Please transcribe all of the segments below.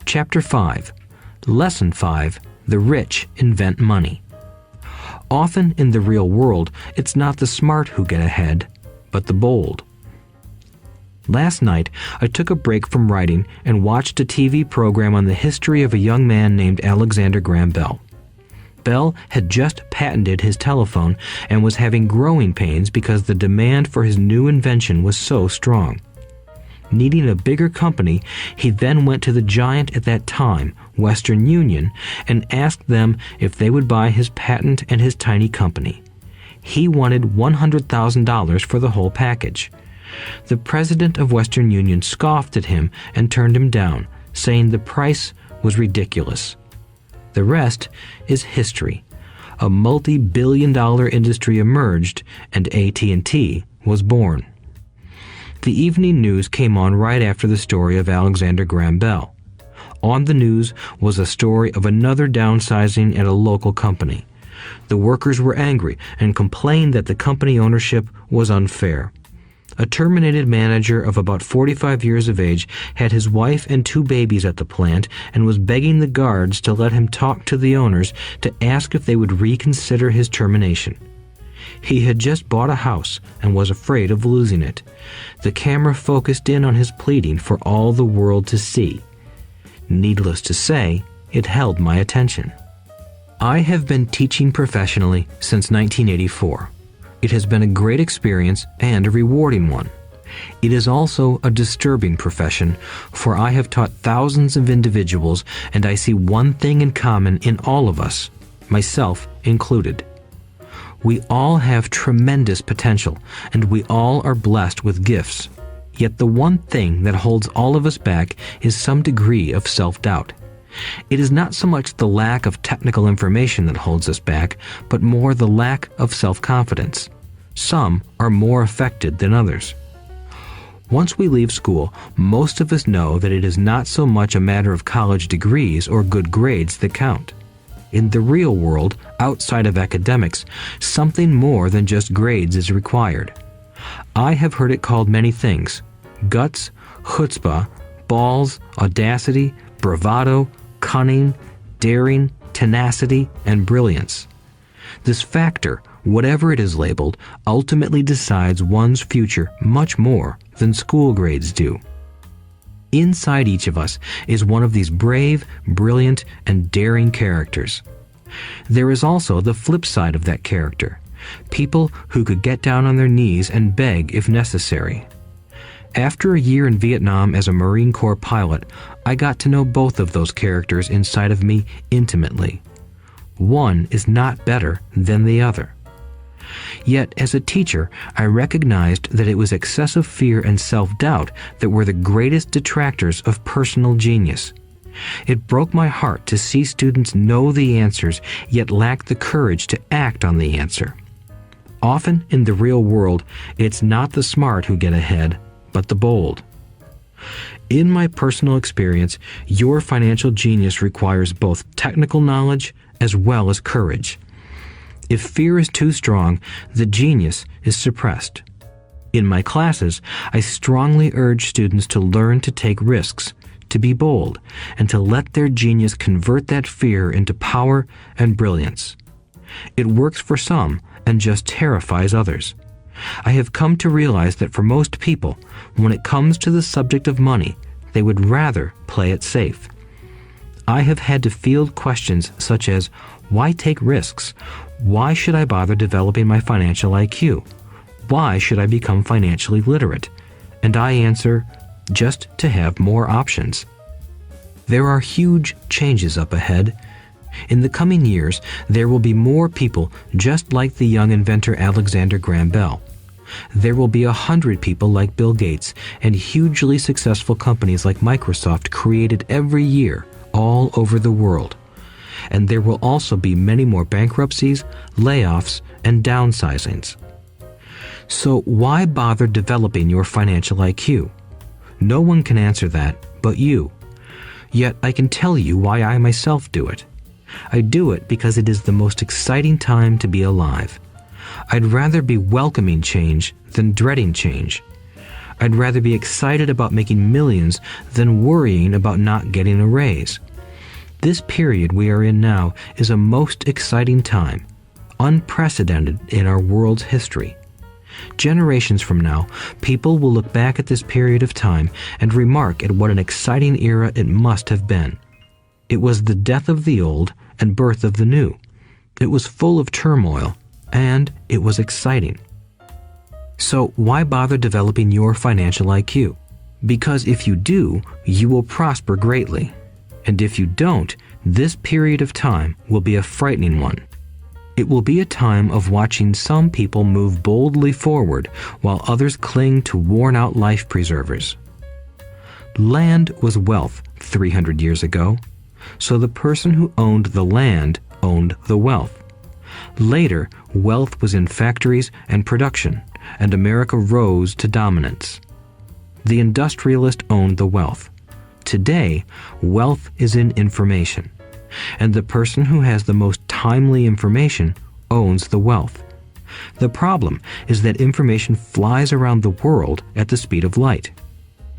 Chapter 5. Lesson 5. The rich invent money. Often in the real world, it's not the smart who get ahead, but the bold. Last night, I took a break from writing and watched a TV program on the history of a young man named Alexander Graham Bell. Bell had just patented his telephone and was having growing pains because the demand for his new invention was so strong. Needing a bigger company, he then went to the giant at that time, Western Union, and asked them if they would buy his patent and his tiny company. He wanted $100,000 for the whole package. The president of Western Union scoffed at him and turned him down, saying the price was ridiculous. The rest is history. A multi-billion-dollar industry emerged, and AT&T was born. The evening news came on right after the story of Alexander Graham Bell. On the news was a story of another downsizing at a local company. The workers were angry and complained that the company ownership was unfair. A terminated manager of about 45 years of age had his wife and 2 babies at the plant and was begging the guards to let him talk to the owners to ask if they would reconsider his termination. He had just bought a house and was afraid of losing it. The camera focused in on his pleading for all the world to see. Needless to say, it held my attention. I have been teaching professionally since 1984. It has been a great experience and a rewarding one. It is also a disturbing profession, for I have taught thousands of individuals, and I see one thing in common in all of us, myself included. We all have tremendous potential, and we all are blessed with gifts. Yet the one thing that holds all of us back is some degree of self-doubt. It is not so much the lack of technical information that holds us back, but more the lack of self-confidence. Some are more affected than others. Once we leave school, most of us know that it is not so much a matter of college degrees or good grades that count. In the real world, outside of academics, something more than just grades is required. I have heard it called many things: guts, chutzpah, balls, audacity, bravado, cunning, daring, tenacity, and brilliance. This factor, whatever it is labeled, ultimately decides one's future much more than school grades do. Inside each of us is one of these brave, brilliant, and daring characters. There is also the flip side of that character, people who could get down on their knees and beg if necessary. After a year in Vietnam as a Marine Corps pilot, I got to know both of those characters inside of me intimately. One is not better than the other. Yet, as a teacher, I recognized that it was excessive fear and self-doubt that were the greatest detractors of personal genius. It broke my heart to see students know the answers, yet lack the courage to act on the answer. Often in the real world, it's not the smart who get ahead, but the bold. In my personal experience, your financial genius requires both technical knowledge as well as courage. If fear is too strong, the genius is suppressed. In my classes, I strongly urge students to learn to take risks, to be bold, and to let their genius convert that fear into power and brilliance. It works for some and just terrifies others. I have come to realize that for most people, when it comes to the subject of money, they would rather play it safe. I have had to field questions such as, why take risks? Why should I bother developing my financial IQ? Why should I become financially literate? And I answer, just to have more options. There are huge changes up ahead. In the coming years, there will be more people just like the young inventor Alexander Graham Bell. There will be 100 people like Bill Gates and hugely successful companies like Microsoft created every year all over the world. And there will also be many more bankruptcies, layoffs, and downsizings. So why bother developing your financial IQ? No one can answer that but you. Yet I can tell you why I myself do it. I do it because it is the most exciting time to be alive. I'd rather be welcoming change than dreading change. I'd rather be excited about making millions than worrying about not getting a raise. This period we are in now is a most exciting time, unprecedented in our world's history. Generations from now, people will look back at this period of time and remark at what an exciting era it must have been. It was the death of the old and birth of the new. It was full of turmoil, and it was exciting. So why bother developing your financial IQ? Because if you do, you will prosper greatly. And if you don't, this period of time will be a frightening one. It will be a time of watching some people move boldly forward while others cling to worn-out life preservers. Land was wealth 300 years ago, so the person who owned the land owned the wealth. Later, wealth was in factories and production, and America rose to dominance. The industrialist owned the wealth. Today, wealth is in information, and the person who has the most timely information owns the wealth. The problem is that information flies around the world at the speed of light.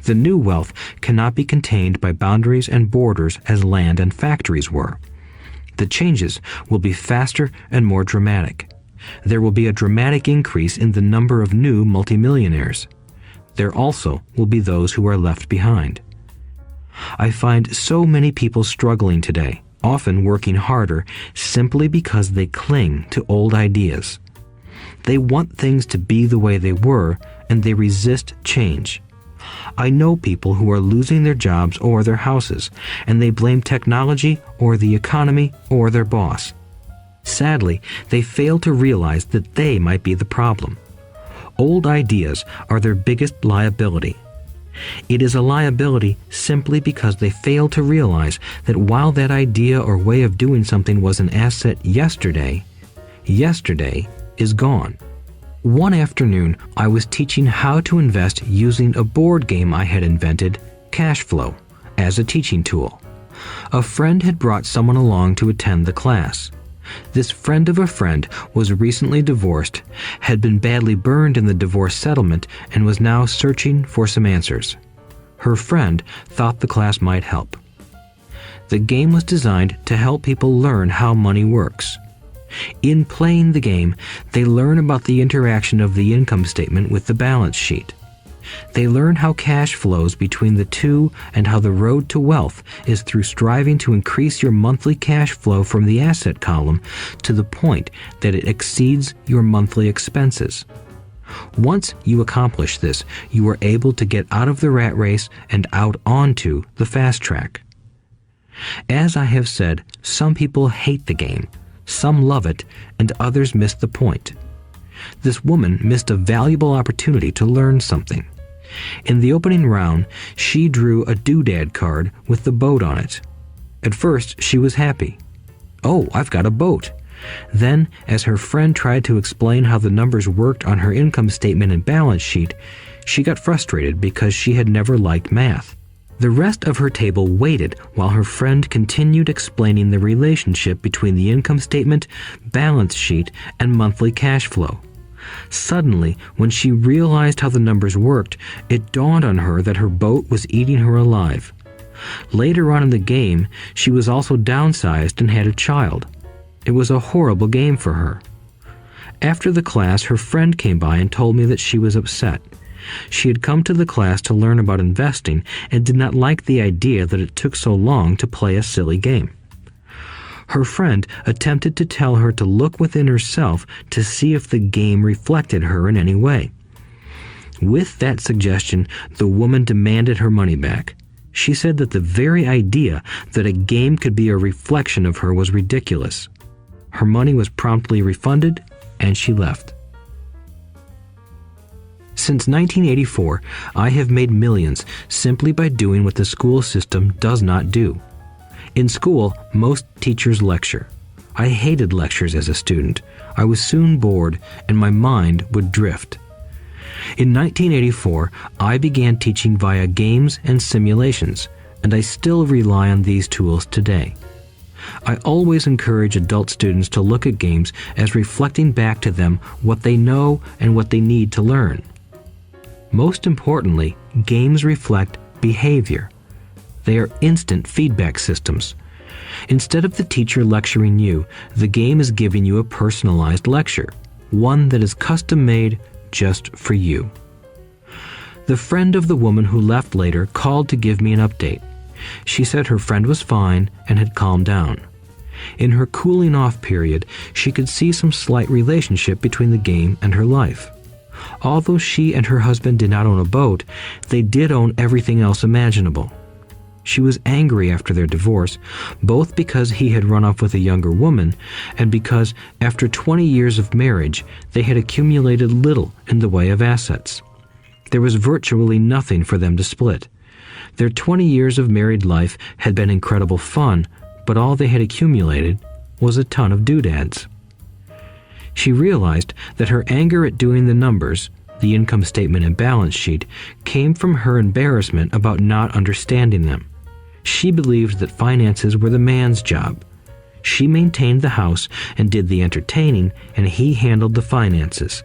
The new wealth cannot be contained by boundaries and borders as land and factories were. The changes will be faster and more dramatic. There will be a dramatic increase in the number of new multimillionaires. There also will be those who are left behind. I find so many people struggling today, often working harder simply because they cling to old ideas. They want things to be the way they were, and they resist change. I know people who are losing their jobs or their houses, and they blame technology or the economy or their boss. Sadly, they fail to realize that they might be the problem. Old ideas are their biggest liability. It is a liability simply because they fail to realize that while that idea or way of doing something was an asset yesterday, yesterday is gone. One afternoon, I was teaching how to invest using a board game I had invented, Cash Flow, as a teaching tool. A friend had brought someone along to attend the class. This friend of a friend was recently divorced, had been badly burned in the divorce settlement, and was now searching for some answers. Her friend thought the class might help. The game was designed to help people learn how money works. In playing the game, they learn about the interaction of the income statement with the balance sheet. They learn how cash flows between the two and how the road to wealth is through striving to increase your monthly cash flow from the asset column to the point that it exceeds your monthly expenses. Once you accomplish this, you are able to get out of the rat race and out onto the fast track. As I have said, some people hate the game, some love it, and others miss the point. This woman missed a valuable opportunity to learn something. In the opening round, she drew a doodad card with the boat on it. At first, she was happy. "Oh, I've got a boat." Then, as her friend tried to explain how the numbers worked on her income statement and balance sheet, she got frustrated because she had never liked math. The rest of her table waited while her friend continued explaining the relationship between the income statement, balance sheet, and monthly cash flow. Suddenly, when she realized how the numbers worked, it dawned on her that her boat was eating her alive. Later on in the game, she was also downsized and had a child. It was a horrible game for her. After the class, her friend came by and told me that she was upset. She had come to the class to learn about investing and did not like the idea that it took so long to play a silly game. Her friend attempted to tell her to look within herself to see if the game reflected her in any way. With that suggestion, the woman demanded her money back. She said that the very idea that a game could be a reflection of her was ridiculous. Her money was promptly refunded, and she left. Since 1984, I have made millions simply by doing what the school system does not do. In school, most teachers lecture. I hated lectures as a student. I was soon bored, and my mind would drift. In 1984, I began teaching via games and simulations, and I still rely on these tools today. I always encourage adult students to look at games as reflecting back to them what they know and what they need to learn. Most importantly, games reflect behavior. They are instant feedback systems. Instead of the teacher lecturing you, the game is giving you a personalized lecture, one that is custom-made just for you. The friend of the woman who left later called to give me an update. She said her friend was fine and had calmed down. In her cooling off period, she could see some slight relationship between the game and her life. Although she and her husband did not own a boat, they did own everything else imaginable. She was angry after their divorce, both because he had run off with a younger woman and because, after 20 years of marriage, they had accumulated little in the way of assets. There was virtually nothing for them to split. Their 20 years of married life had been incredible fun, but all they had accumulated was a ton of doodads. She realized that her anger at doing the numbers, the income statement and balance sheet, came from her embarrassment about not understanding them. She believed that finances were the man's job. She maintained the house and did the entertaining, and he handled the finances.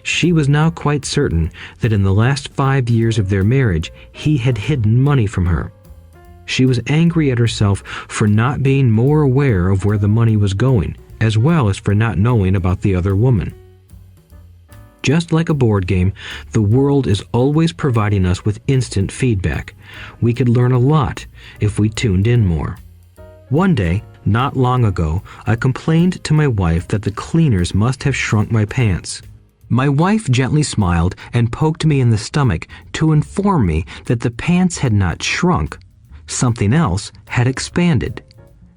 She was now quite certain that in the last 5 years of their marriage, he had hidden money from her. She was angry at herself for not being more aware of where the money was going, as well as for not knowing about the other woman. Just like a board game, the world is always providing us with instant feedback. We could learn a lot if we tuned in more. One day, not long ago, I complained to my wife that the cleaners must have shrunk my pants. My wife gently smiled and poked me in the stomach to inform me that the pants had not shrunk. Something else had expanded.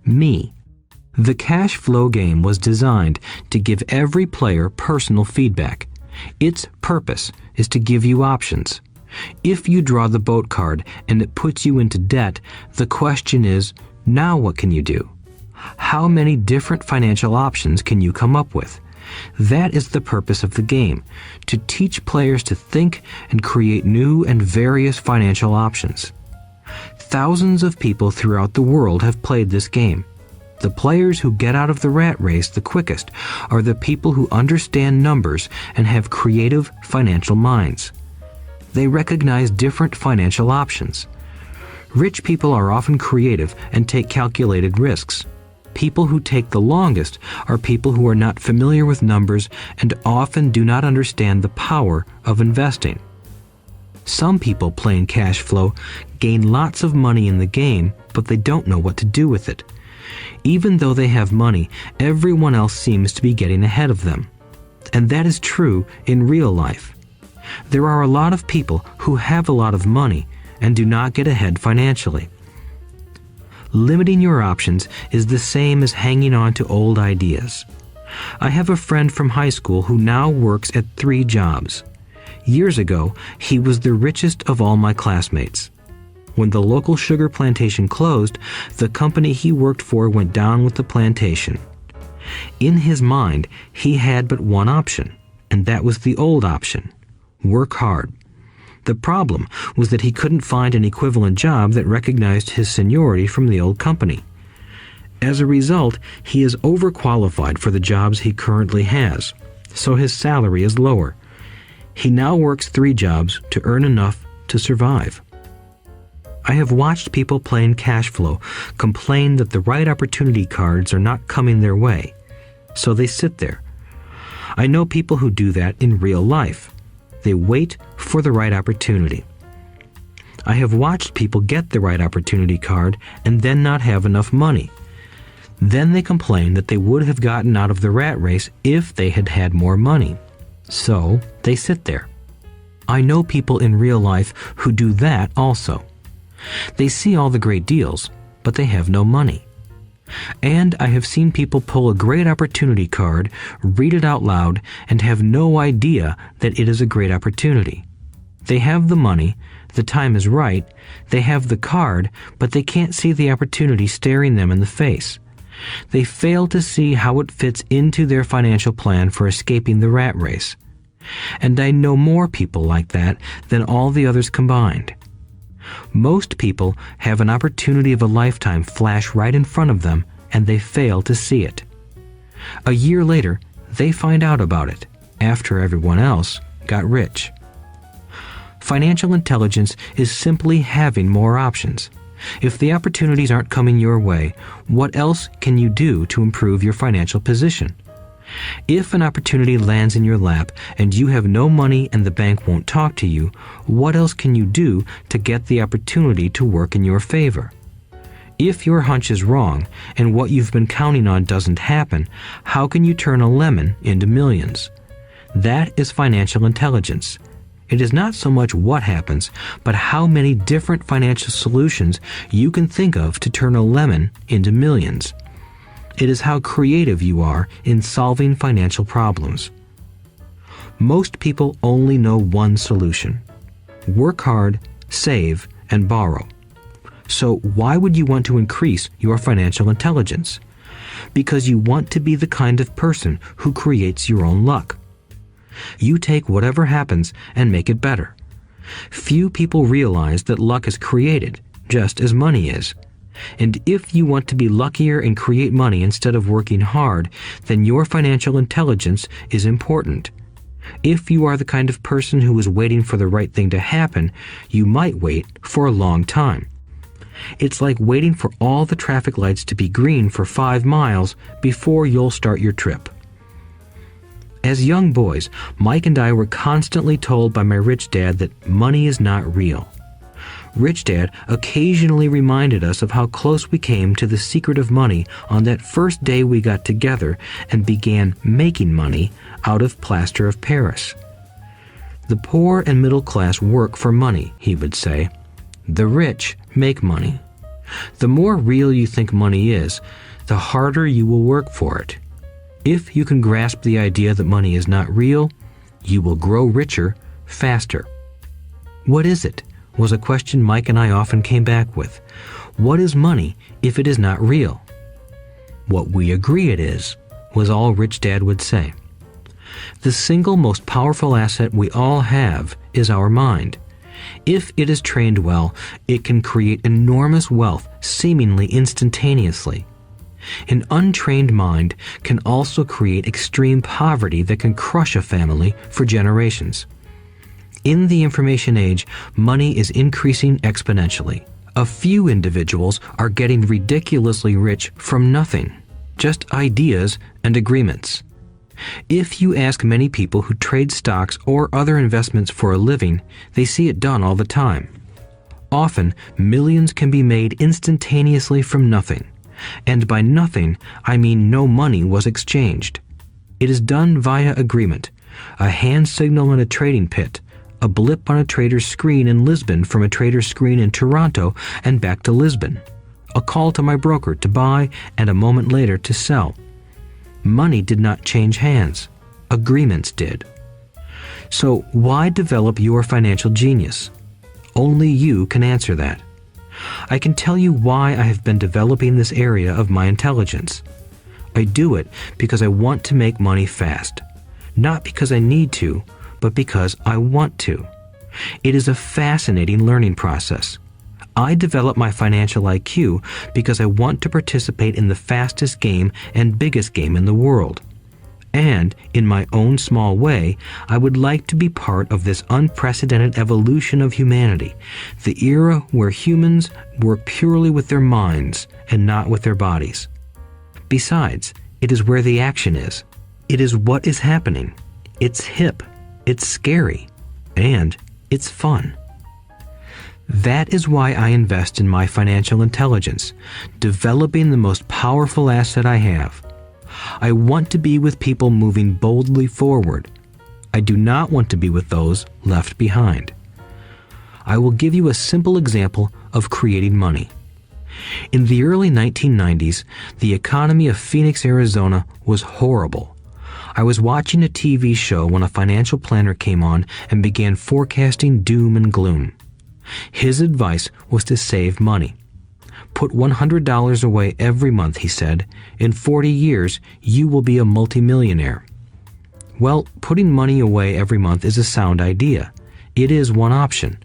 Me. The cash flow game was designed to give every player personal feedback. Its purpose is to give you options. If you draw the boat card and it puts you into debt, the question is, now what can you do? How many different financial options can you come up with? That is the purpose of the game, to teach players to think and create new and various financial options. Thousands of people throughout the world have played this game. The players who get out of the rat race the quickest are the people who understand numbers and have creative financial minds. They recognize different financial options. Rich people are often creative and take calculated risks. People who take the longest are people who are not familiar with numbers and often do not understand the power of investing. Some people playing cash flow gain lots of money in the game, but they don't know what to do with it. Even though they have money, everyone else seems to be getting ahead of them. And that is true in real life. There are a lot of people who have a lot of money and do not get ahead financially. Limiting your options is the same as hanging on to old ideas. I have a friend from high school who now works at 3 jobs. Years ago, he was the richest of all my classmates. When the local sugar plantation closed, the company he worked for went down with the plantation. In his mind, he had but one option, and that was the old option: work hard. The problem was that he couldn't find an equivalent job that recognized his seniority from the old company. As a result, he is overqualified for the jobs he currently has, so his salary is lower. He now works 3 jobs to earn enough to survive. I have watched people playing cash flow complain that the right opportunity cards are not coming their way, so they sit there. I know people who do that in real life. They wait for the right opportunity. I have watched people get the right opportunity card and then not have enough money. Then they complain that they would have gotten out of the rat race if they had had more money. So they sit there. I know people in real life who do that also. They see all the great deals, but they have no money. And I have seen people pull a great opportunity card, read it out loud, and have no idea that it is a great opportunity. They have the money, the time is right, they have the card, but they can't see the opportunity staring them in the face. They fail to see how it fits into their financial plan for escaping the rat race. And I know more people like that than all the others combined. Most people have an opportunity of a lifetime flash right in front of them, and they fail to see it. A year later, they find out about it, after everyone else got rich. Financial intelligence is simply having more options. If the opportunities aren't coming your way, what else can you do to improve your financial position? If an opportunity lands in your lap and you have no money and the bank won't talk to you, what else can you do to get the opportunity to work in your favor? If your hunch is wrong and what you've been counting on doesn't happen, how can you turn a lemon into millions? That is financial intelligence. It is not so much what happens, but how many different financial solutions you can think of to turn a lemon into millions. It is how creative you are in solving financial problems. Most people only know one solution: work hard, save, and borrow. So why would you want to increase your financial intelligence? Because you want to be the kind of person who creates your own luck. You take whatever happens and make it better. Few people realize that luck is created, just as money is. And if you want to be luckier and create money instead of working hard, then your financial intelligence is important. If you are the kind of person who is waiting for the right thing to happen, you might wait for a long time. It's like waiting for all the traffic lights to be green for 5 miles before you'll start your trip. As young boys, Mike and I were constantly told by my rich dad that money is not real. Rich Dad occasionally reminded us of how close we came to the secret of money on that first day we got together and began making money out of plaster of Paris. The poor and middle class work for money, he would say. The rich make money. The more real you think money is, the harder you will work for it. If you can grasp the idea that money is not real, you will grow richer faster. What is it? Was a question Mike and I often came back with. What is money if it is not real? What we agree it is, was all Rich Dad would say. The single most powerful asset we all have is our mind. If it is trained well, it can create enormous wealth seemingly instantaneously. An untrained mind can also create extreme poverty that can crush a family for generations. In the information age, money is increasing exponentially. A few individuals are getting ridiculously rich from nothing, just ideas and agreements. If you ask many people who trade stocks or other investments for a living, they see it done all the time. Often, millions can be made instantaneously from nothing. And by nothing, I mean no money was exchanged. It is done via agreement, a hand signal in a trading pit, a blip on a trader's screen in Lisbon from a trader's screen in Toronto and back to Lisbon, a call to my broker to buy and a moment later to sell. Money did not change hands. Agreements did. So why develop your financial genius? Only you can answer that. I can tell you why I have been developing this area of my intelligence. I do it because I want to make money fast. Not because I need to, but because I want to. It is a fascinating learning process. I develop my financial IQ because I want to participate in the fastest game and biggest game in the world. And, in my own small way, I would like to be part of this unprecedented evolution of humanity, the era where humans work purely with their minds and not with their bodies. Besides, it is where the action is. It is what is happening. It's hip, it's scary, and it's fun. That is why I invest in my financial intelligence, developing the most powerful asset I have. I want to be with people moving boldly forward. I do not want to be with those left behind. I will give you a simple example of creating money. In the early 1990s, the economy of Phoenix, Arizona was horrible. I was watching a TV show when a financial planner came on and began forecasting doom and gloom. His advice was to save money. Put $100 away every month, he said. In 40 years, you will be a multimillionaire. Well, putting money away every month is a sound idea. It is one option,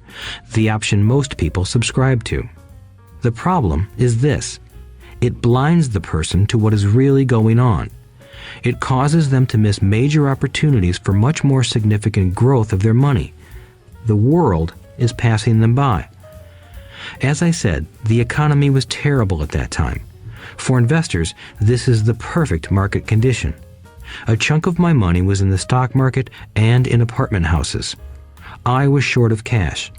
the option most people subscribe to. The problem is this: it blinds the person to what is really going on. It causes them to miss major opportunities for much more significant growth of their money. The world is passing them by. As I said, the economy was terrible at that time. For investors, this is the perfect market condition. A chunk of my money was in the stock market and in apartment houses. I was short of cash.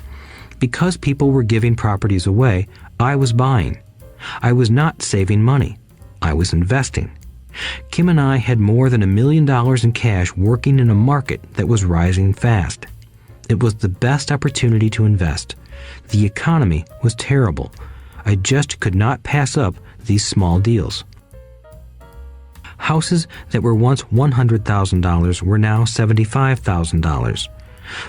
Because people were giving properties away, I was buying. I was not saving money. I was investing. Kim and I had more than $1 million in cash working in a market that was rising fast. It was the best opportunity to invest. The economy was terrible. I just could not pass up these small deals. Houses that were once $100,000 were now $75,000.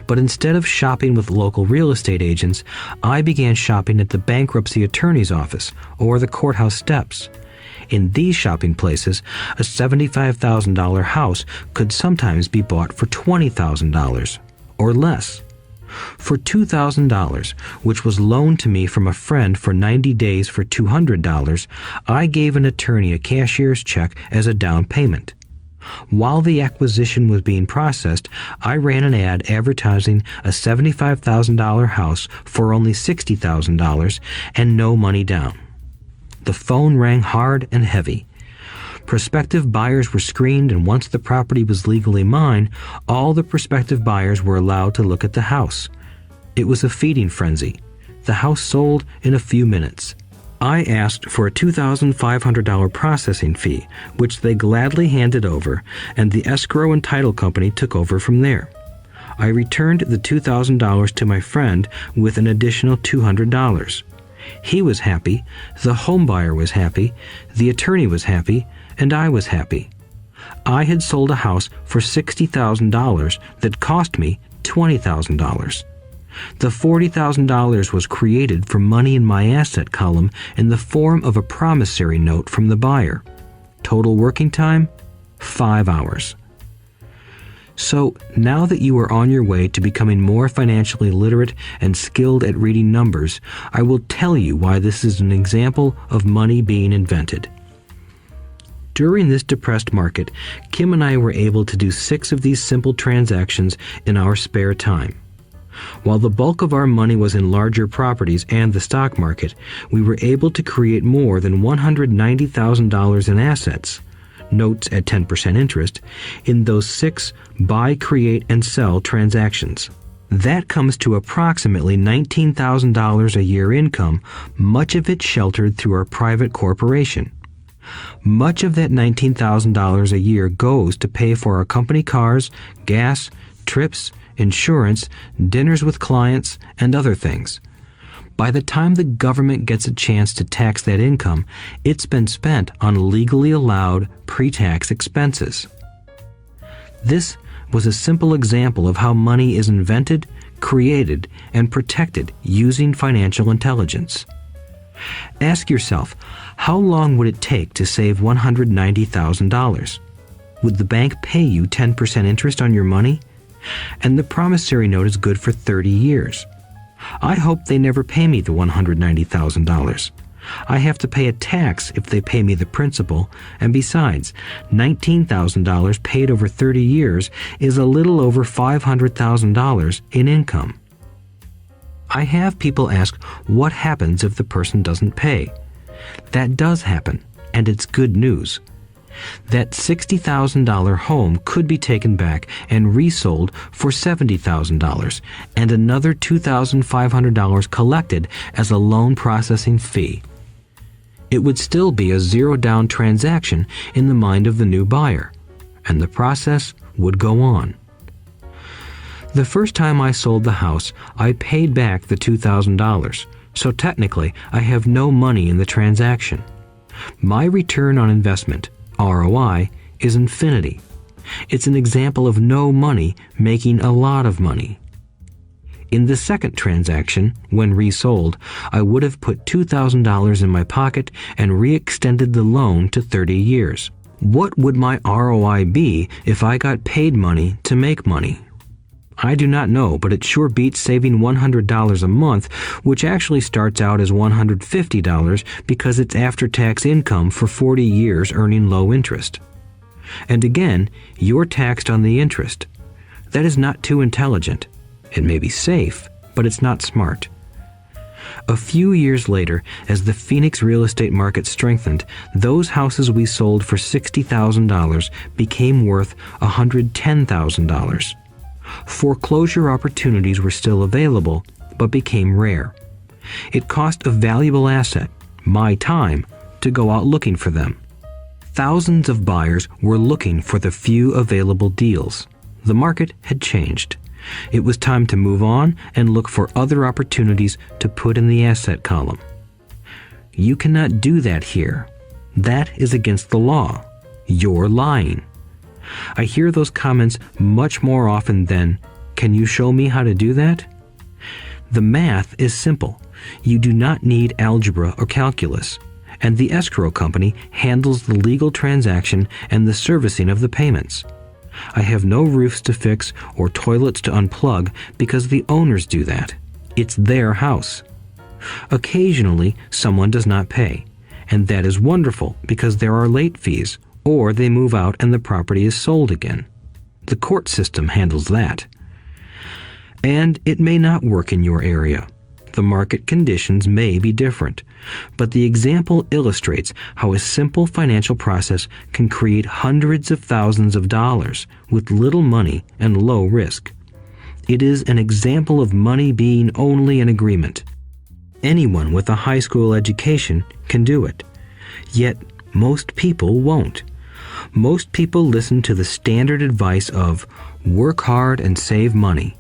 But instead of shopping with local real estate agents, I began shopping at the bankruptcy attorney's office or the courthouse steps. In these shopping places, a $75,000 house could sometimes be bought for $20,000 or less. For $2,000, which was loaned to me from a friend for 90 days for $200, I gave an attorney a cashier's check as a down payment. While the acquisition was being processed, I ran an ad advertising a $75,000 house for only $60,000 and no money down. The phone rang hard and heavy. Prospective buyers were screened, and once the property was legally mine, all the prospective buyers were allowed to look at the house. It was a feeding frenzy. The house sold in a few minutes. I asked for a $2,500 processing fee, which they gladly handed over, and the escrow and title company took over from there. I returned the $2,000 to my friend with an additional $200. He was happy, the home buyer was happy, the attorney was happy, and I was happy. I had sold a house for $60,000 that cost me $20,000. The $40,000 was created from money in my asset column in the form of a promissory note from the buyer. Total working time, 5 hours. So now that you are on your way to becoming more financially literate and skilled at reading numbers, I will tell you why this is an example of money being invented. During this depressed market, Kim and I were able to do 6 of these simple transactions in our spare time. While the bulk of our money was in larger properties and the stock market, we were able to create more than $190,000 in assets, notes at 10% interest, in those 6 buy, create, and sell transactions. That comes to approximately $19,000 a year income, much of it sheltered through our private corporation. Much of that $19,000 a year goes to pay for our company cars, gas, trips, insurance, dinners with clients, and other things. By the time the government gets a chance to tax that income, it's been spent on legally allowed pre-tax expenses. This was a simple example of how money is invented, created, and protected using financial intelligence. Ask yourself, how long would it take to save $190,000? Would the bank pay you 10% interest on your money? And the promissory note is good for 30 years. I hope they never pay me the $190,000. I have to pay a tax if they pay me the principal, and besides, $19,000 paid over 30 years is a little over $500,000 in income. I have people ask, what happens if the person doesn't pay? That does happen, and it's good news. That $60,000 home could be taken back and resold for $70,000 and another $2,500 collected as a loan processing fee. It would still be a zero-down transaction in the mind of the new buyer, and the process would go on. The first time I sold the house, I paid back the $2,000, so technically I have no money in the transaction. My return on investment, ROI, is infinity. It's an example of no money making a lot of money. In the second transaction, when resold, I would have put $2,000 in my pocket and re-extended the loan to 30 years. What would my ROI be if I got paid money to make money? I do not know, but it sure beats saving $100 a month, which actually starts out as $150 because it's after-tax income for 40 years earning low interest. And again, you're taxed on the interest. That is not too intelligent. It may be safe, but it's not smart. A few years later, as the Phoenix real estate market strengthened, those houses we sold for $60,000 became worth $110,000. Foreclosure opportunities were still available, but became rare. It cost a valuable asset, my time, to go out looking for them. Thousands of buyers were looking for the few available deals. The market had changed. It was time to move on and look for other opportunities to put in the asset column. You cannot do that here. That is against the law. You're lying. I hear those comments much more often than, "Can you show me how to do that?" The math is simple. You do not need algebra or calculus, and the escrow company handles the legal transaction and the servicing of the payments. I have no roofs to fix or toilets to unplug because the owners do that. It's their house. Occasionally, someone does not pay, and that is wonderful because there are late fees, or they move out and the property is sold again. The court system handles that. And it may not work in your area. The market conditions may be different, but the example illustrates how a simple financial process can create hundreds of thousands of dollars with little money and low risk. It is an example of money being only an agreement. Anyone with a high school education can do it. Yet, most people won't. Most people listen to the standard advice of work hard and save money.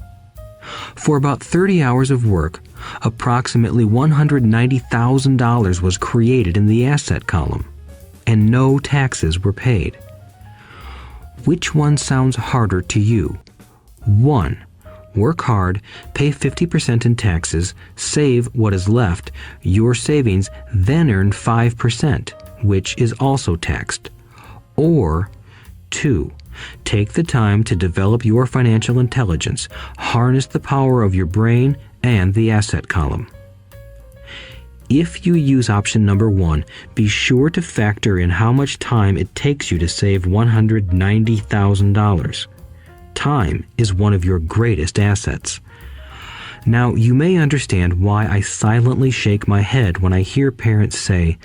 For about 30 hours of work, approximately $190,000 was created in the asset column, and no taxes were paid. Which one sounds harder to you? 1. Work hard, pay 50% in taxes, save what is left, your savings, then earn 5%, which is also taxed. Or 2. Take the time to develop your financial intelligence, harness the power of your brain and the asset column. If you use option number 1, be sure to factor in how much time it takes you to save $190,000. Time is one of your greatest assets. Now, you may understand why I silently shake my head when I hear parents say,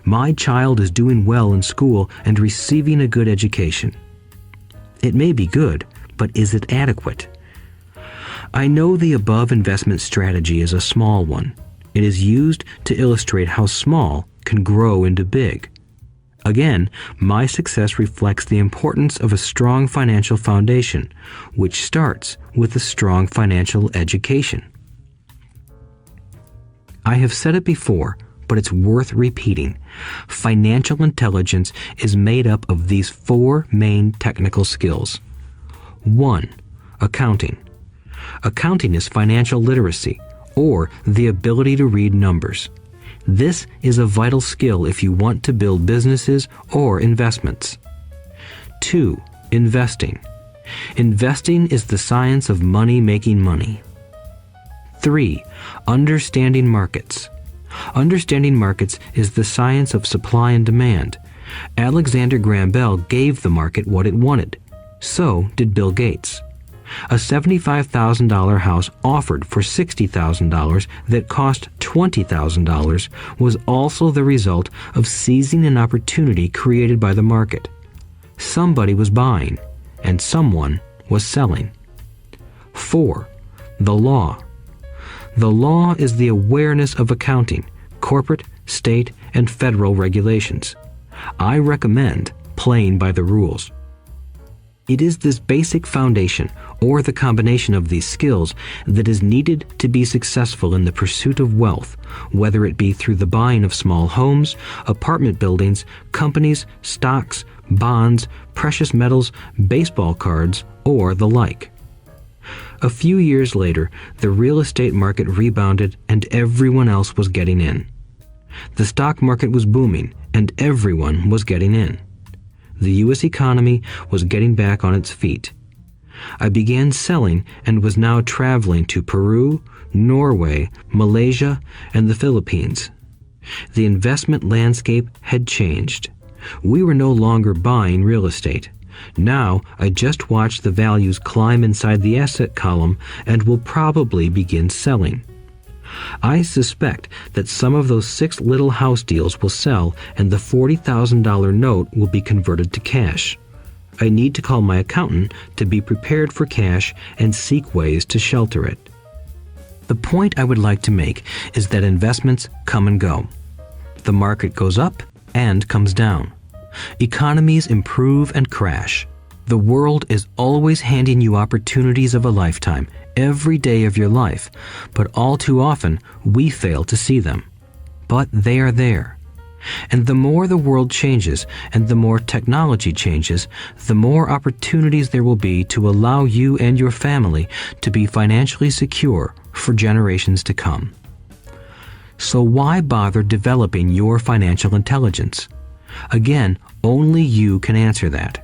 "My child is doing well in school and receiving a good education." It may be good, but is it adequate? I know the above investment strategy is a small one. It is used to illustrate how small can grow into big. Again, my success reflects the importance of a strong financial foundation, which starts with a strong financial education. I have said it before, but it's worth repeating. Financial intelligence is made up of these 4 main technical skills. 1. Accounting. Accounting is financial literacy, or the ability to read numbers. This is a vital skill if you want to build businesses or investments. 2. Investing. Investing is the science of money making money. 3. Understanding markets. Understanding markets is the science of supply and demand. Alexander Graham Bell gave the market what it wanted. So did Bill Gates. A $75,000 house offered for $60,000 that cost $20,000 was also the result of seizing an opportunity created by the market. Somebody was buying, and someone was selling. 4. The law. The law is the awareness of accounting, corporate, state, and federal regulations. I recommend playing by the rules. It is this basic foundation, or the combination of these skills, that is needed to be successful in the pursuit of wealth, whether it be through the buying of small homes, apartment buildings, companies, stocks, bonds, precious metals, baseball cards, or the like. A few years later, the real estate market rebounded and everyone else was getting in. The stock market was booming and everyone was getting in. The U.S. economy was getting back on its feet. I began selling and was now traveling to Peru, Norway, Malaysia, and the Philippines. The investment landscape had changed. We were no longer buying real estate. Now I just watch the values climb inside the asset column and will probably begin selling. I suspect that some of those 6 little house deals will sell and the $40,000 note will be converted to cash. I need to call my accountant to be prepared for cash and seek ways to shelter it. The point I would like to make is that investments come and go. The market goes up and comes down. Economies improve and crash. The world is always handing you opportunities of a lifetime, every day of your life, but all too often we fail to see them. But they are there. And the more the world changes and the more technology changes, the more opportunities there will be to allow you and your family to be financially secure for generations to come. So why bother developing your financial intelligence? Again, only you can answer that.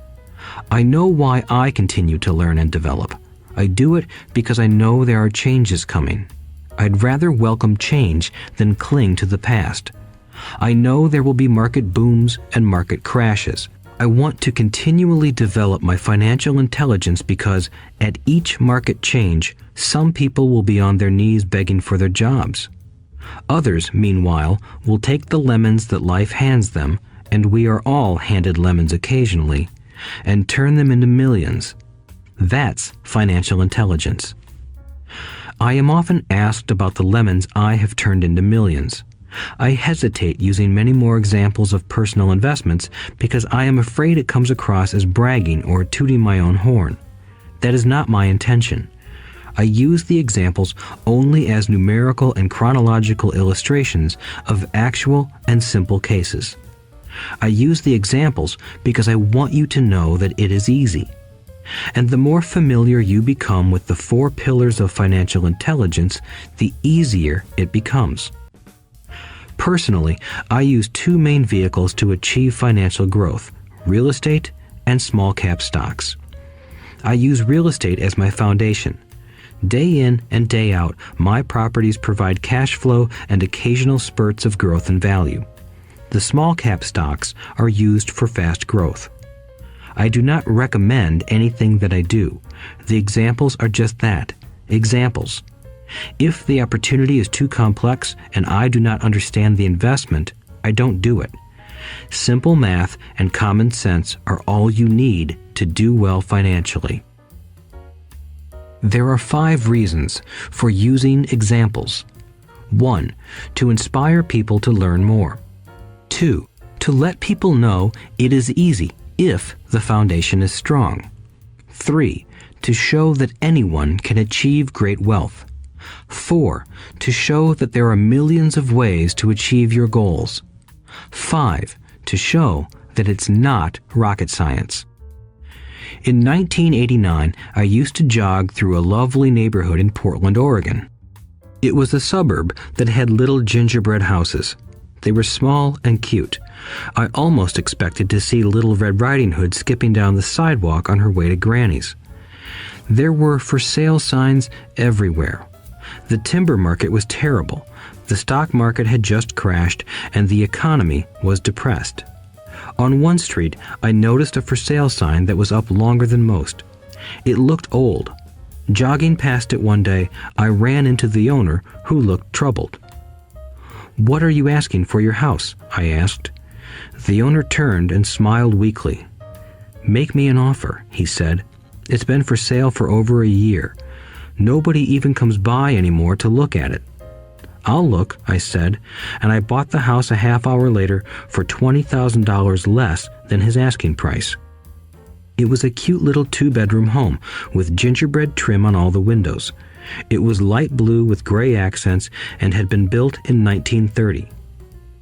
I know why I continue to learn and develop. I do it because I know there are changes coming. I'd rather welcome change than cling to the past. I know there will be market booms and market crashes. I want to continually develop my financial intelligence because at each market change, some people will be on their knees begging for their jobs. Others, meanwhile, will take the lemons that life hands them, and we are all handed lemons occasionally, and turn them into millions. That's financial intelligence. I am often asked about the lemons I have turned into millions. I hesitate using many more examples of personal investments because I am afraid it comes across as bragging or tooting my own horn. That is not my intention. I use the examples only as numerical and chronological illustrations of actual and simple cases. I use the examples because I want you to know that it is easy. And the more familiar you become with the 4 pillars of financial intelligence, the easier it becomes. Personally, I use 2 main vehicles to achieve financial growth: real estate and small cap stocks. I use real estate as my foundation. Day in and day out, my properties provide cash flow and occasional spurts of growth and value. The small cap stocks are used for fast growth. I do not recommend anything that I do. The examples are just that, examples. If the opportunity is too complex and I do not understand the investment, I don't do it. Simple math and common sense are all you need to do well financially. There are 5 reasons for using examples. 1. To inspire people to learn more. 2. To let people know it is easy if the foundation is strong. 3. To show that anyone can achieve great wealth. 4. To show that there are millions of ways to achieve your goals. 5. To show that it's not rocket science. In 1989, I used to jog through a lovely neighborhood in Portland, Oregon. It was a suburb that had little gingerbread houses. They were small and cute. I almost expected to see Little Red Riding Hood skipping down the sidewalk on her way to Granny's. There were for sale signs everywhere. The timber market was terrible. The stock market had just crashed, and the economy was depressed. On one street, I noticed a for sale sign that was up longer than most. It looked old. Jogging past it one day, I ran into the owner, who looked troubled. "What are you asking for your house?" I asked. The owner turned and smiled weakly. "Make me an offer," he said. "It's been for sale for over a year. Nobody even comes by anymore to look at it." "I'll look," I said, and I bought the house a half hour later for $20,000 less than his asking price. It was a cute little 2-bedroom home with gingerbread trim on all the windows. It was light blue with gray accents and had been built in 1930.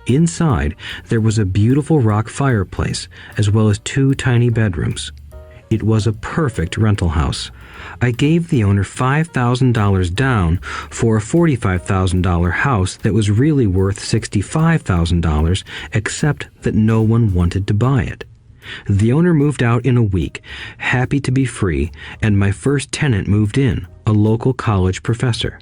Inside, there was a beautiful rock fireplace, as well as 2 tiny bedrooms. It was a perfect rental house. I gave the owner $5,000 down for a $45,000 house that was really worth $65,000, except that no one wanted to buy it. The owner moved out in a week, happy to be free, and my first tenant moved in, a local college professor.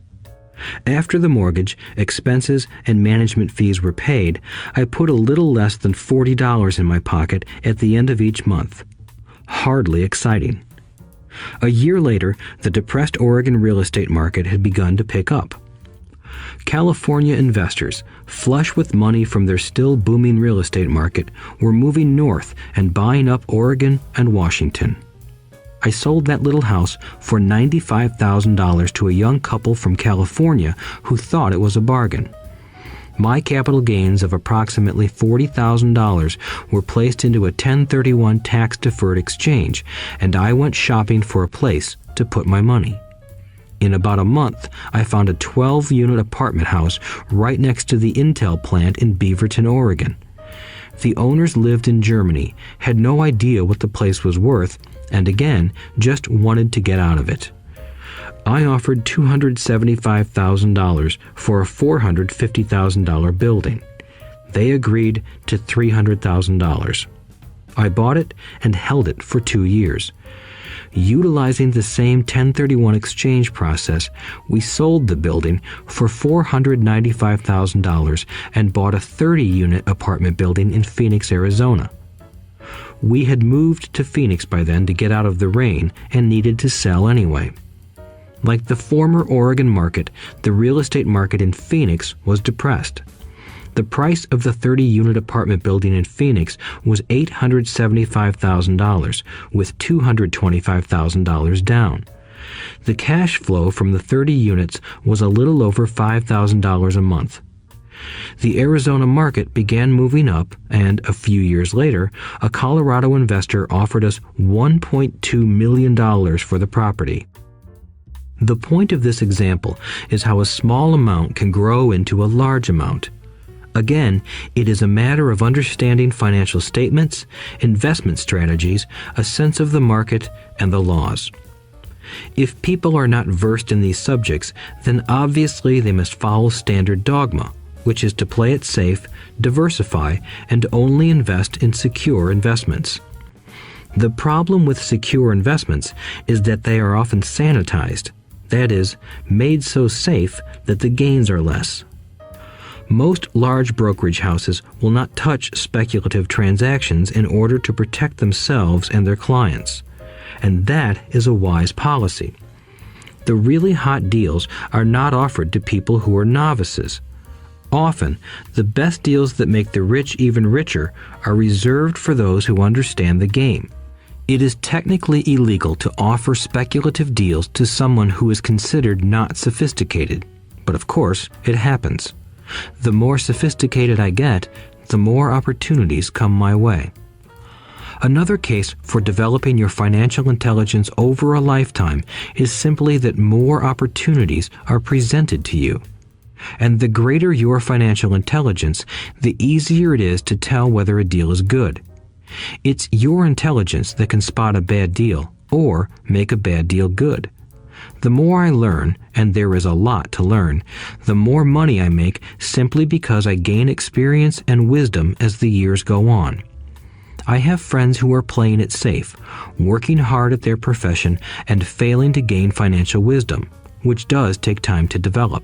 After the mortgage, expenses, and management fees were paid, I put a little less than $40 in my pocket at the end of each month. Hardly exciting. A year later, the depressed Oregon real estate market had begun to pick up. California investors, flush with money from their still booming real estate market, were moving north and buying up Oregon and Washington. I sold that little house for $95,000 to a young couple from California who thought it was a bargain. My capital gains of approximately $40,000 were placed into a 1031 tax-deferred exchange, and I went shopping for a place to put my money. In about a month, I found a 12-unit apartment house right next to the Intel plant in Beaverton, Oregon. The owners lived in Germany, had no idea what the place was worth, and again, just wanted to get out of it. I offered $275,000 for a $450,000 building. They agreed to $300,000. I bought it and held it for 2 years. Utilizing the same 1031 exchange process, we sold the building for $495,000 and bought a 30-unit apartment building in Phoenix, Arizona. We had moved to Phoenix by then to get out of the rain and needed to sell anyway. Like the former Oregon market, the real estate market in Phoenix was depressed. The price of the 30-unit apartment building in Phoenix was $875,000, with $225,000 down. The cash flow from the 30 units was a little over $5,000 a month. The Arizona market began moving up, and a few years later, a Colorado investor offered us $1.2 million for the property. The point of this example is how a small amount can grow into a large amount. Again, it is a matter of understanding financial statements, investment strategies, a sense of the market, and the laws. If people are not versed in these subjects, then obviously they must follow standard dogma, which is to play it safe, diversify, and only invest in secure investments. The problem with secure investments is that they are often sanitized, that is, made so safe that the gains are less. Most large brokerage houses will not touch speculative transactions in order to protect themselves and their clients, and that is a wise policy. The really hot deals are not offered to people who are novices. Often, the best deals that make the rich even richer are reserved for those who understand the game. It is technically illegal to offer speculative deals to someone who is considered not sophisticated, but of course, it happens. The more sophisticated I get, the more opportunities come my way. Another case for developing your financial intelligence over a lifetime is simply that more opportunities are presented to you. And the greater your financial intelligence, the easier it is to tell whether a deal is good. It's your intelligence that can spot a bad deal or make a bad deal good. The more I learn, and there is a lot to learn, the more money I make simply because I gain experience and wisdom as the years go on. I have friends who are playing it safe, working hard at their profession and failing to gain financial wisdom, which does take time to develop.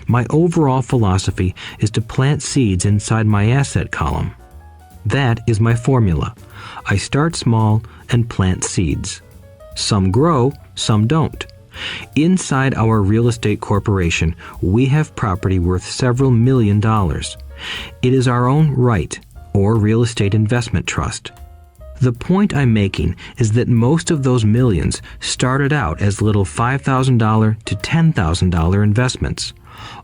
My overall philosophy is to plant seeds inside my asset column. That is my formula. I start small and plant seeds. Some grow, some don't. Inside our real estate corporation, we have property worth several $1 million. It is our own right, or real estate investment trust. The point I'm making is that most of those millions started out as little $5,000 to $10,000 investments.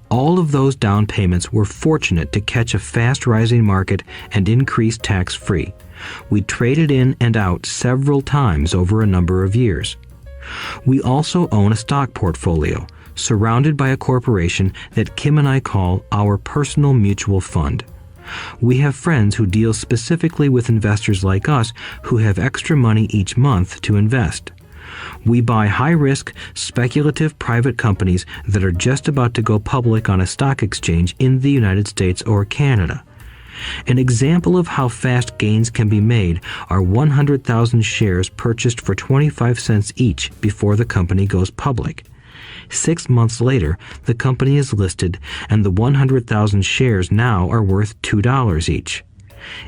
All of those down payments were fortunate to catch a fast-rising market and increase tax-free. We traded in and out several times over a number of years. We also own a stock portfolio, surrounded by a corporation that Kim and I call our personal mutual fund. We have friends who deal specifically with investors like us who have extra money each month to invest. We buy high-risk, speculative private companies that are just about to go public on a stock exchange in the United States or Canada. An example of how fast gains can be made are 100,000 shares purchased for 25 cents each before the company goes public. 6 months later, the company is listed, and the 100,000 shares now are worth $2 each.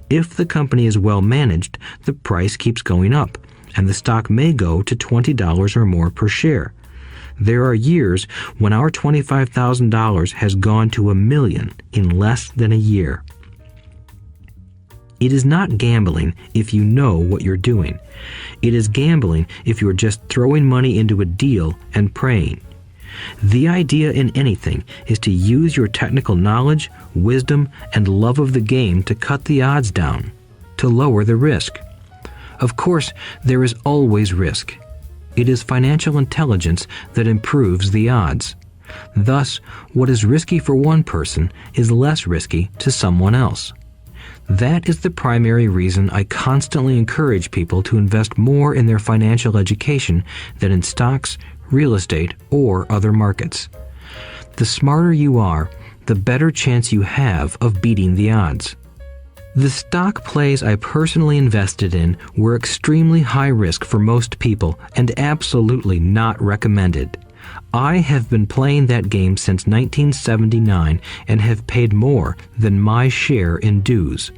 If the company is well managed, the price keeps going up, and the stock may go to $20 or more per share. There are years when our $25,000 has gone to $1 million in less than a year. It is not gambling if you know what you're doing. It is gambling if you're just throwing money into a deal and praying. The idea in anything is to use your technical knowledge, wisdom, and love of the game to cut the odds down, to lower the risk. Of course, there is always risk. It is financial intelligence that improves the odds. Thus, what is risky for one person is less risky to someone else. That is the primary reason I constantly encourage people to invest more in their financial education than in stocks, real estate, or other markets. The smarter you are, the better chance you have of beating the odds. The stock plays I personally invested in were extremely high risk for most people and absolutely not recommended. I have been playing that game since 1979 and have paid more than my share in dues.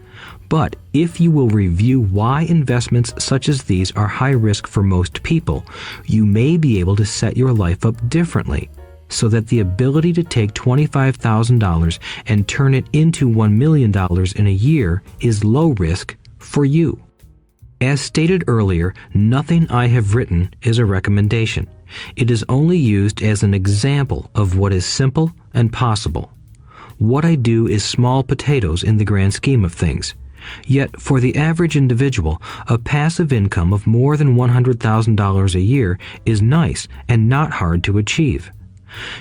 But if you will review why investments such as these are high risk for most people, you may be able to set your life up differently, so that the ability to take $25,000 and turn it into $1 million in a year is low risk for you. As stated earlier, nothing I have written is a recommendation. It is only used as an example of what is simple and possible. What I do is small potatoes in the grand scheme of things. Yet, for the average individual, a passive income of more than $100,000 a year is nice and not hard to achieve.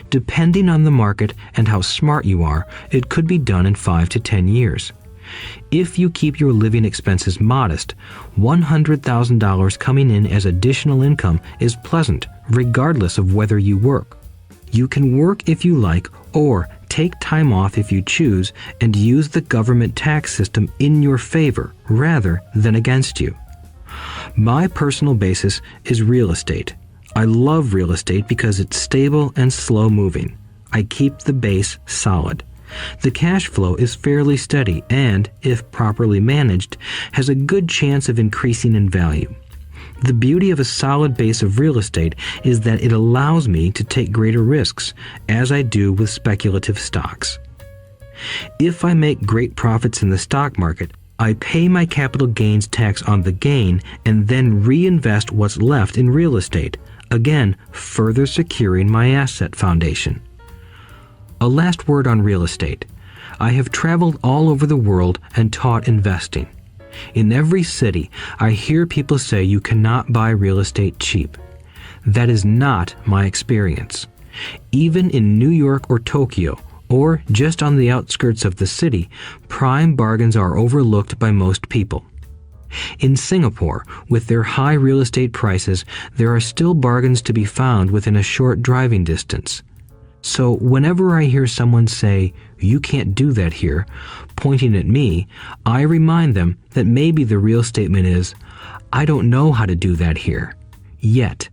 Depending on the market and how smart you are, it could be done in 5 to 10 years. If you keep your living expenses modest, $100,000 coming in as additional income is pleasant, regardless of whether you work. You can work if you like, or take time off if you choose, and use the government tax system in your favor rather than against you. My personal basis is real estate. I love real estate because it's stable and slow moving. I keep the base solid. The cash flow is fairly steady and, if properly managed, has a good chance of increasing in value. The beauty of a solid base of real estate is that it allows me to take greater risks, as I do with speculative stocks. If I make great profits in the stock market, I pay my capital gains tax on the gain and then reinvest what's left in real estate, again further securing my asset foundation. A last word on real estate. I have traveled all over the world and taught investing. In every city, I hear people say you cannot buy real estate cheap. That is not my experience. Even in New York or Tokyo, or just on the outskirts of the city, prime bargains are overlooked by most people. In Singapore, with their high real estate prices, there are still bargains to be found within a short driving distance. So whenever I hear someone say, "You can't do that here," pointing at me, I remind them that maybe the real statement is, "I don't know how to do that here. Yet."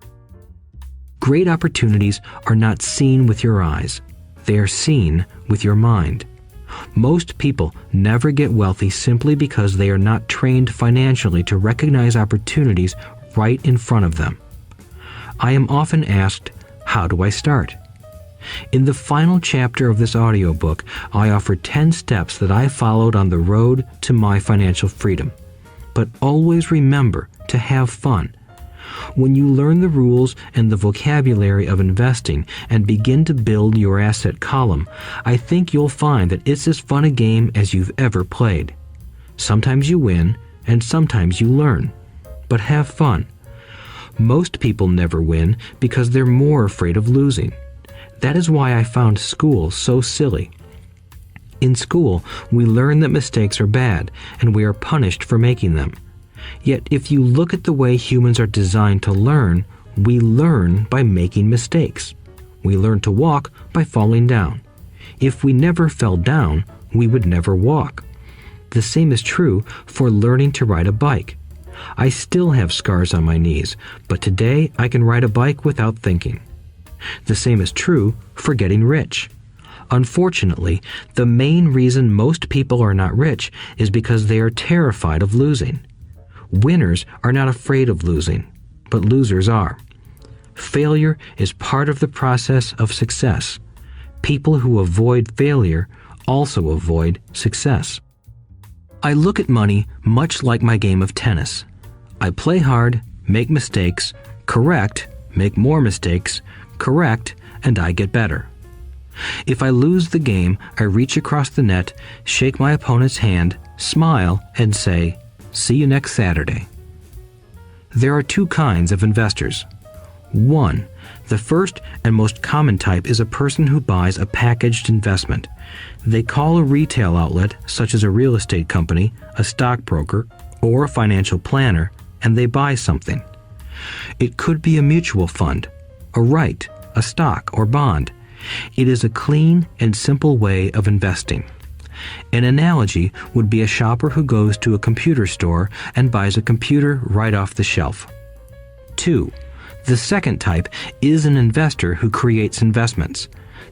Great opportunities are not seen with your eyes. They are seen with your mind. Most people never get wealthy simply because they are not trained financially to recognize opportunities right in front of them. I am often asked, "How do I start?" In the final chapter of this audiobook, I offer 10 steps that I followed on the road to my financial freedom. But always remember to have fun. When you learn the rules and the vocabulary of investing and begin to build your asset column, I think you'll find that it's as fun a game as you've ever played. Sometimes you win, and sometimes you learn. But have fun. Most people never win because they're more afraid of losing. That is why I found school so silly. In school, we learn that mistakes are bad, and we are punished for making them. Yet if you look at the way humans are designed to learn, we learn by making mistakes. We learn to walk by falling down. If we never fell down, we would never walk. The same is true for learning to ride a bike. I still have scars on my knees, but today I can ride a bike without thinking. The same is true for getting rich. Unfortunately, the main reason most people are not rich is because they are terrified of losing. Winners are not afraid of losing, but losers are. Failure is part of the process of success. People who avoid failure also avoid success. I look at money much like my game of tennis. I play hard, make mistakes, correct, make more mistakes, correct, and I get better. If I lose the game, I reach across the net, shake my opponent's hand, smile, and say, "See you next Saturday." There are two kinds of investors. One, the first and most common type is a person who buys a packaged investment. They call a retail outlet, such as a real estate company, a stockbroker, or a financial planner, and they buy something. It could be a mutual fund, a right, a stock, or bond. It is a clean and simple way of investing. An analogy would be a shopper who goes to a computer store and buys a computer right off the shelf. 2. The second type is an investor who creates investments.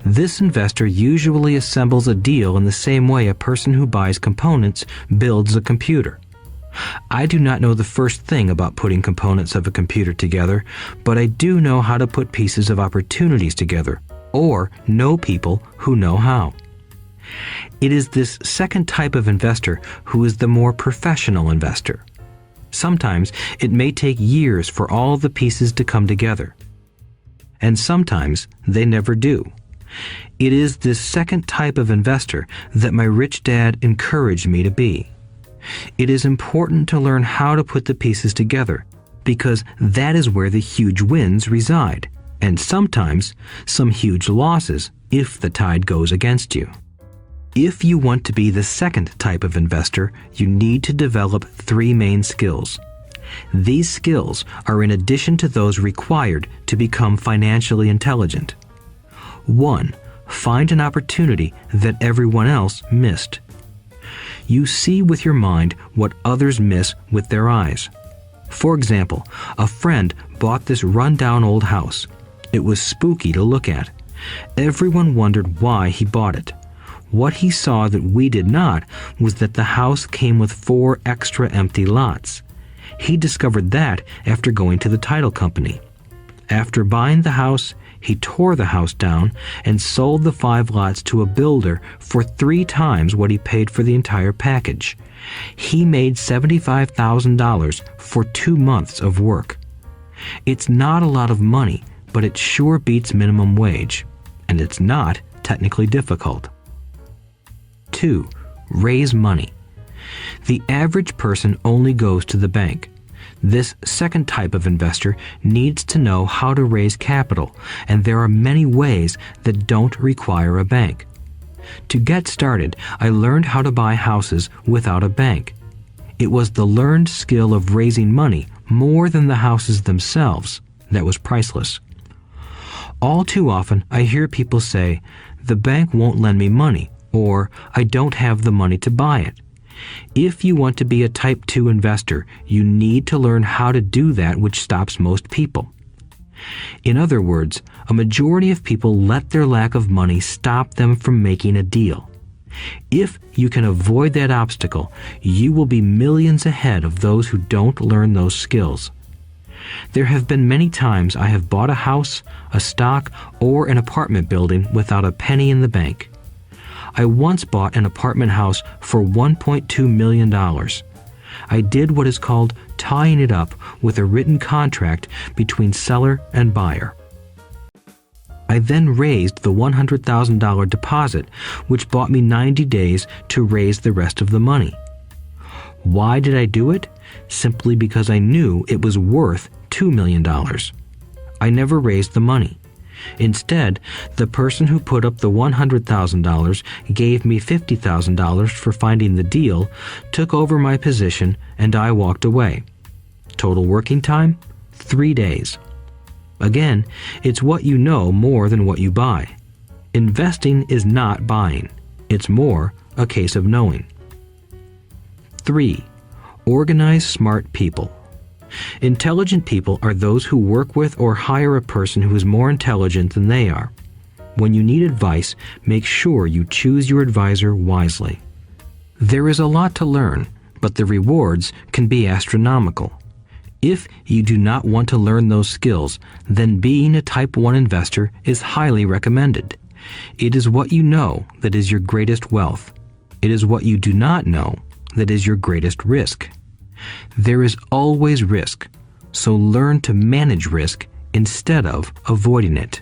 This investor usually assembles a deal in the same way a person who buys components builds a computer. I do not know the first thing about putting components of a computer together, but I do know how to put pieces of opportunities together, or know people who know how. It is this second type of investor who is the more professional investor. Sometimes it may take years for all the pieces to come together, and sometimes they never do. It is this second type of investor that my rich dad encouraged me to be. It is important to learn how to put the pieces together, because that is where the huge wins reside, and sometimes some huge losses if the tide goes against you. If you want to be the second type of investor, you need to develop 3 main skills. These skills are in addition to those required to become financially intelligent. 1. Find an opportunity that everyone else missed. You see with your mind what others miss with their eyes. For example, a friend bought this run-down old house. It was spooky to look at. Everyone wondered why he bought it. What he saw that we did not was that the house came with 4 extra empty lots. He discovered that after going to the title company. After buying the house, he tore the house down and sold the 5 lots to a builder for 3 times what he paid for the entire package. He made $75,000 for 2 months of work. It's not a lot of money, but it sure beats minimum wage, and it's not technically difficult. 2. Raise money. The average person only goes to the bank. This second type of investor needs to know how to raise capital, and there are many ways that don't require a bank. To get started, I learned how to buy houses without a bank. It was the learned skill of raising money more than the houses themselves that was priceless. All too often, I hear people say, "The bank won't lend me money," or "I don't have the money to buy it." If you want to be a Type 2 investor, you need to learn how to do that which stops most people. In other words, a majority of people let their lack of money stop them from making a deal. If you can avoid that obstacle, you will be millions ahead of those who don't learn those skills. There have been many times I have bought a house, a stock, or an apartment building without a penny in the bank. I once bought an apartment house for $1.2 million. I did what is called tying it up with a written contract between seller and buyer. I then raised the $100,000 deposit, which bought me 90 days to raise the rest of the money. Why did I do it? Simply because I knew it was worth $2 million. I never raised the money. Instead, the person who put up the $100,000 gave me $50,000 for finding the deal, took over my position, and I walked away. Total working time? 3 days. Again, it's what you know more than what you buy. Investing is not buying. It's more a case of knowing. 3. Organize smart people. Intelligent people are those who work with or hire a person who is more intelligent than they are. When you need advice, make sure you choose your advisor wisely. There is a lot to learn, but the rewards can be astronomical. If you do not want to learn those skills, then being a Type 1 investor is highly recommended. It is what you know that is your greatest wealth. It is what you do not know that is your greatest risk. There is always risk, so learn to manage risk instead of avoiding it.